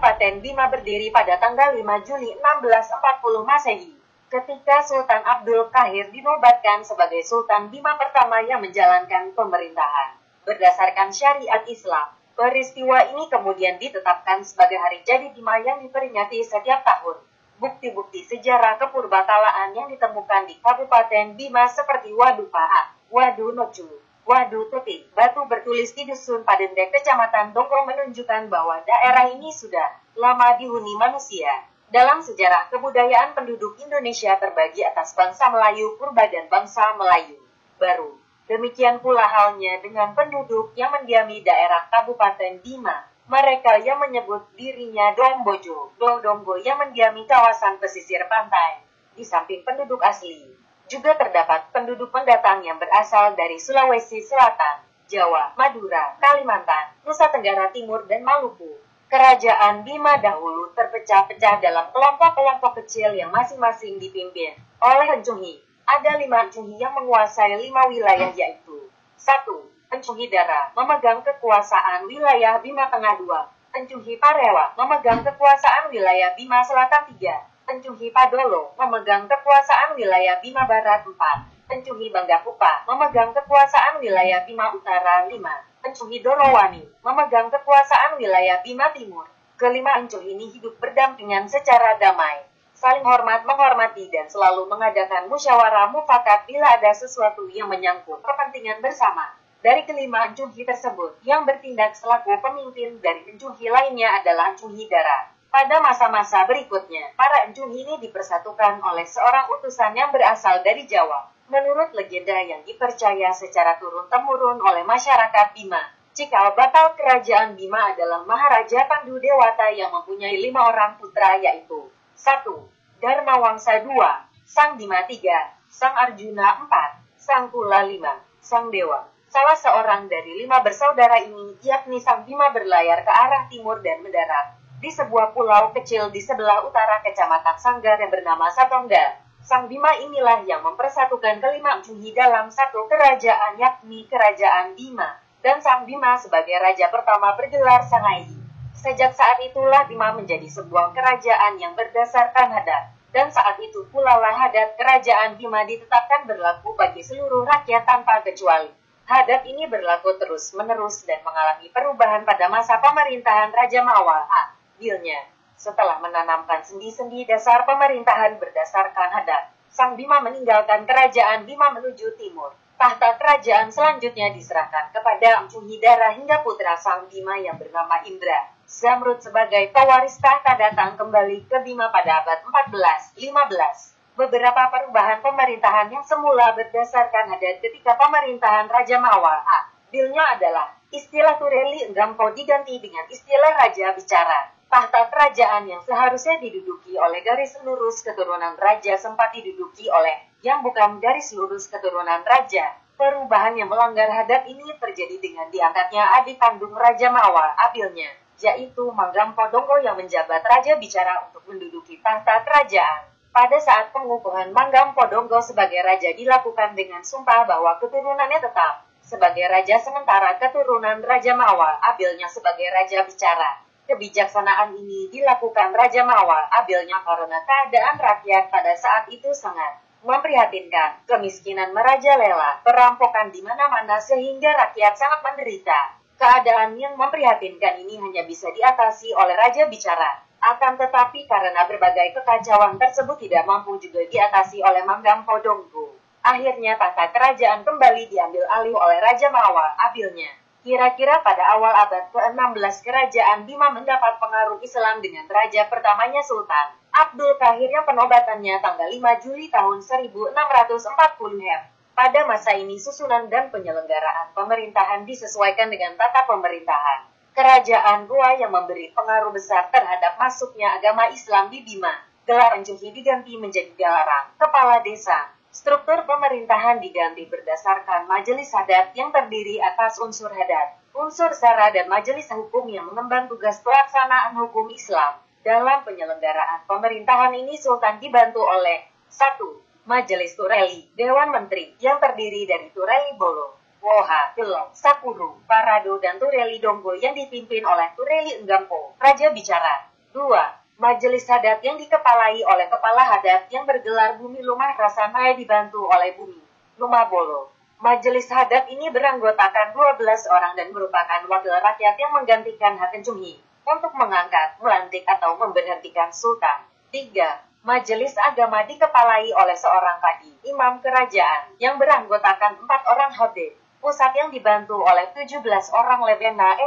Kabupaten Bima berdiri pada tanggal 5 Juli 1640 Masehi, ketika Sultan Abdul Qahir dinobatkan sebagai Sultan Bima pertama yang menjalankan pemerintahan berdasarkan syariat Islam. Peristiwa ini kemudian ditetapkan sebagai hari jadi Bima yang diperingati setiap tahun. Bukti-bukti sejarah kepurbakalaan yang ditemukan di Kabupaten Bima seperti Wadu Paha, Wadu Nocu, Wadu Tuti, batu bertulis di Dusun Padendek, Kecamatan Dongko menunjukkan bahwa daerah ini sudah lama dihuni manusia. Dalam sejarah kebudayaan penduduk Indonesia terbagi atas bangsa Melayu purba dan bangsa Melayu baru. Demikian pula halnya dengan penduduk yang mendiami daerah Kabupaten Bima. Mereka yang menyebut dirinya Dombojo, Donggo yang mendiami kawasan pesisir pantai. Di samping penduduk asli, juga terdapat penduduk pendatang yang berasal dari Sulawesi Selatan, Jawa, Madura, Kalimantan, Nusa Tenggara Timur, dan Maluku. Kerajaan Bima dahulu terpecah-pecah dalam kelompok-kelompok kecil yang masing-masing dipimpin oleh Encuhi. Ada 5 Encuhi yang menguasai 5 wilayah yaitu 1. Encuhi Dara memegang kekuasaan wilayah Bima Tengah 2. Encuhi Parewa memegang kekuasaan wilayah Bima Selatan 3. Encuhi Padolo memegang kekuasaan wilayah Bima Barat 4. Encuhi Banggapupa memegang kekuasaan wilayah Bima Utara 5. Encuhi Dorowani memegang kekuasaan wilayah Bima Timur. Kelima Encuhi ini hidup berdampingan secara damai, saling hormat menghormati dan selalu mengadakan musyawarah mufakat bila ada sesuatu yang menyangkut kepentingan bersama. Dari kelima Encuhi tersebut, yang bertindak selaku pemimpin dari Encuhi lainnya adalah Encuhi Dara. Pada masa-masa berikutnya, para Encuhi ini dipersatukan oleh seorang utusan yang berasal dari Jawa. Menurut legenda yang dipercaya secara turun-temurun oleh masyarakat Bima, cikal bakal kerajaan Bima adalah Maharaja Pandu Dewata yang mempunyai 5 orang putra yaitu 1. Dharma Wangsa 2, Sang Bima 3, Sang Arjuna 4, Sang Kula 5, Sang Dewa. Salah seorang dari 5 bersaudara ini, yakni Sang Bima, berlayar ke arah timur dan mendarat di sebuah pulau kecil di sebelah utara Kecamatan Sanggar yang bernama Satongga. Sang Bima inilah yang mempersatukan kelima Encuhi dalam satu kerajaan, yakni Kerajaan Bima. Dan Sang Bima sebagai raja pertama bergelar Sangaihi. Sejak saat itulah Bima menjadi sebuah kerajaan yang berdasarkan hadat. Dan saat itu pula lah hadat kerajaan Bima ditetapkan berlaku bagi seluruh rakyat tanpa kecuali. Hadat ini berlaku terus-menerus dan mengalami perubahan pada masa pemerintahan Raja Mawar. Hasilnya, setelah menanamkan sendi-sendi dasar pemerintahan berdasarkan hadat, Sang Bima meninggalkan kerajaan Bima menuju timur. Tahta kerajaan selanjutnya diserahkan kepada Encuhi Dara hingga putra Sang Bima yang bernama Indra Zamrud sebagai pewaris tahta datang kembali ke Bima pada abad 14-15. Beberapa perubahan pemerintahan yang semula berdasarkan hadat ketika pemerintahan Raja Mawar hasilnya adalah istilah Tureli Enggampo diganti dengan istilah Raja Bicara. Tahta kerajaan yang seharusnya diduduki oleh garis lurus keturunan raja sempat diduduki oleh yang bukan garis lurus keturunan raja. Perubahan yang melanggar hadat ini terjadi dengan diangkatnya adik kandung Raja Mawar abilnya, yaitu Manggampo Donggo yang menjabat Raja Bicara untuk menduduki tahta kerajaan. Pada saat pengukuhan Manggampo Donggo sebagai raja dilakukan dengan sumpah bahwa keturunannya tetap sebagai raja sementara keturunan Raja Mawar abilnya sebagai Raja Bicara. Kebijaksanaan ini dilakukan Raja Mawar abilnya karena keadaan rakyat pada saat itu sangat memprihatinkan. Kemiskinan merajalela, perampokan di mana-mana sehingga rakyat sangat menderita. Keadaan yang memprihatinkan ini hanya bisa diatasi oleh Raja Bicara. Akan tetapi karena berbagai kekacauan tersebut tidak mampu juga diatasi oleh Manggampo Donggo. Akhirnya tahta kerajaan kembali diambil alih oleh Raja Mawar abilnya. Kira-kira pada awal abad ke-16 kerajaan Bima mendapat pengaruh Islam dengan raja pertamanya Sultan Abdul Qahir yang penobatannya tanggal 5 Juli tahun 1640. Pada masa ini susunan dan penyelenggaraan pemerintahan disesuaikan dengan tata pemerintahan Kerajaan Goa yang memberi pengaruh besar terhadap masuknya agama Islam di Bima. Gelar Encuhi diganti menjadi gelaran Kepala Desa. Struktur pemerintahan diganti berdasarkan majelis hadat yang terdiri atas unsur hadat, unsur sara dan majelis hukum yang mengemban tugas pelaksanaan hukum Islam. Dalam penyelenggaraan pemerintahan ini Sultan dibantu oleh 1. Majelis Tureli, Dewan Menteri yang terdiri dari Tureli Bolo, Woha, Gelong, Sakuru, Parado dan Tureli Donggo yang dipimpin oleh Tureli Enggampo, Raja Bicara. 2. Majelis Hadat yang dikepalai oleh Kepala Hadat yang bergelar Bumi Lumah Rasanaya dibantu oleh Bumi Lumah Bolo. Majelis Hadat ini beranggotakan 12 orang dan merupakan wakil rakyat yang menggantikan Hakem Chunghi untuk mengangkat, melantik atau memberhentikan Sultan. 3. Majelis Agama dikepalai oleh seorang kadi, imam kerajaan, yang beranggotakan 4 orang khotib pusat yang dibantu oleh 17 orang lebena